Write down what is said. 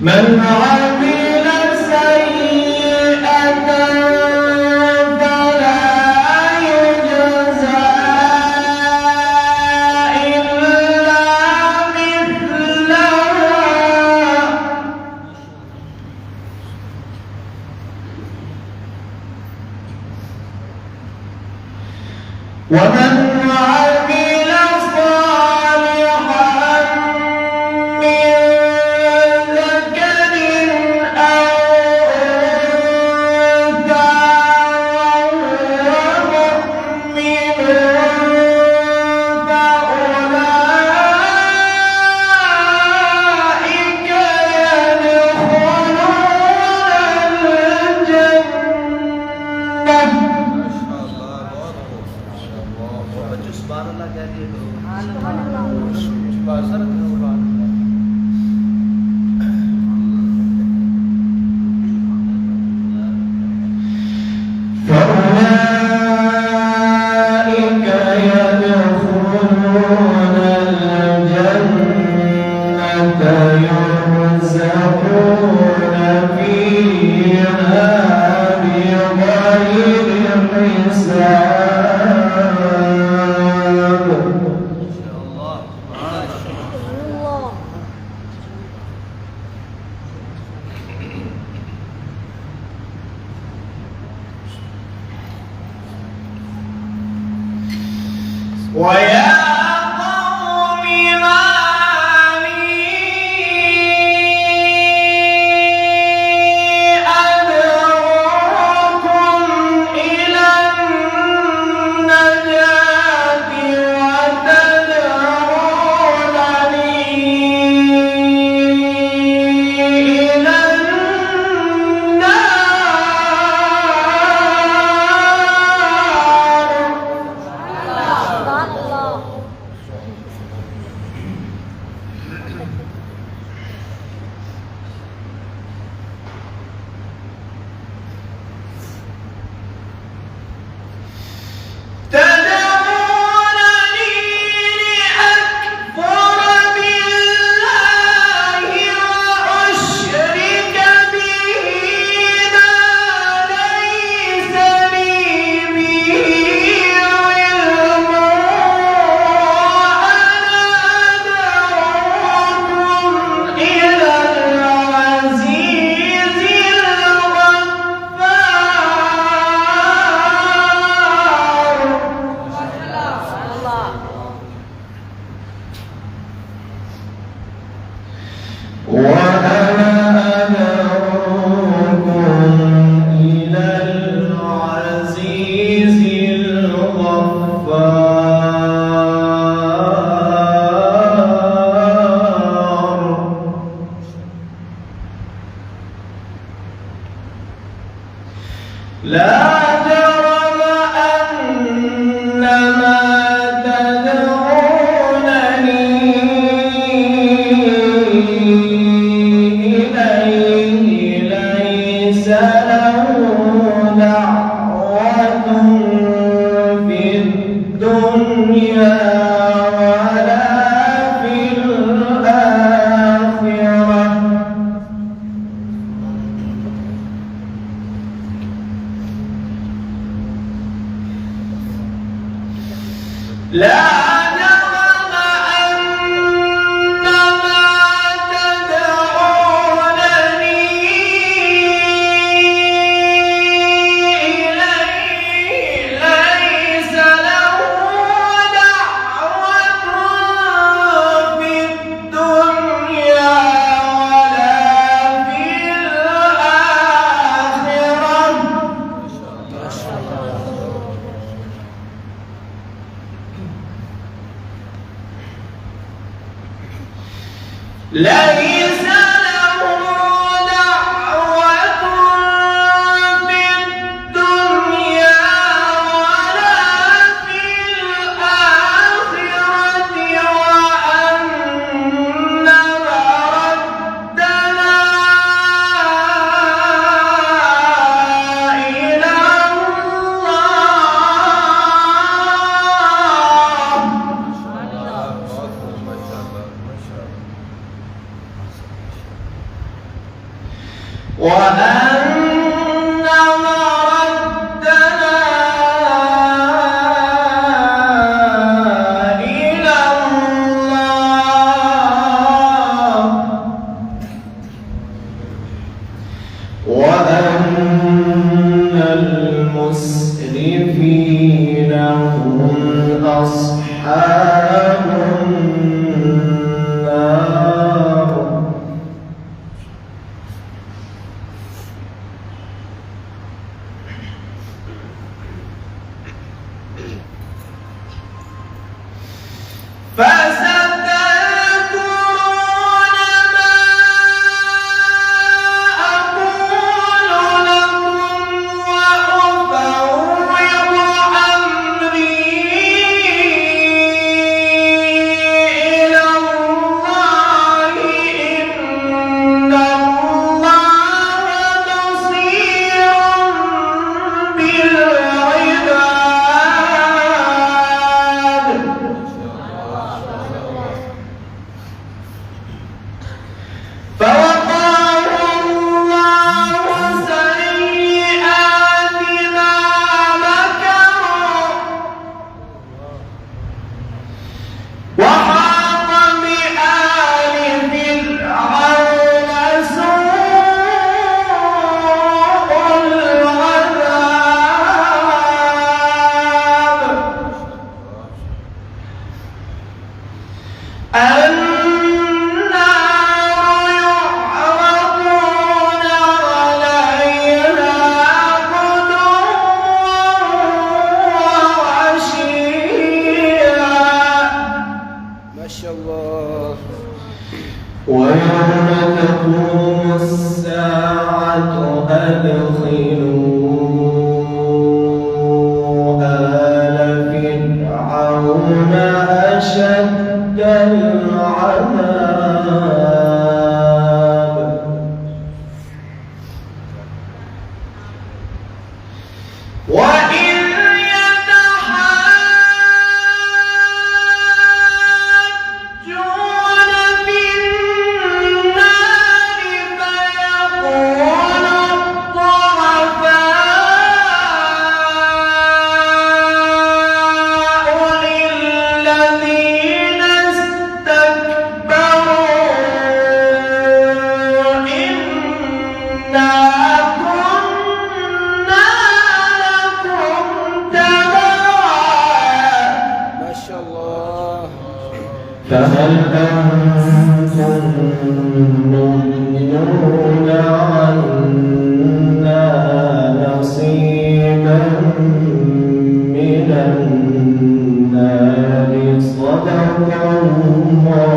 من عمل سيئة فلا يجزى إلا مثلها ومن عمل صالحا من ذكر أو أنثى وهو مؤمن فأولئك يدخلون الجنة. فأولئك يدخلون الجنة يرزقون فيها بغير حساب. ويا قوم ما لي أدعوكم إلى النجاة وتدعونني إلى تدعونني لأكفر بالله وأشرك به ما ليس لي به علم وأنا أدعوكم إلى العزيز لا جرم أن ما تدعونني إليه ليس وأن مردنا إلى الله وأن المسرفين هم أصحاب النار. فستذكرون ما أقول لكم وأفوض أمري إلى الله إن الله بصير بالعباد. فوقاه الله سيئات ما مكروا وحاق بآل فرعون سوء العذاب. النار يعرضون عليها غدوا وعشيا ما شاء الله. ويوم تقوم الساعة أدخلوا آل فرعون أشد العذاب. وإذ يتحاجون في النار فيقول الضعفاء للذين استكبروا إنا كنا لكم تبعا ما شاء الله. فهل أنتم مغنون عنا نصيبا من النار؟ صدق الله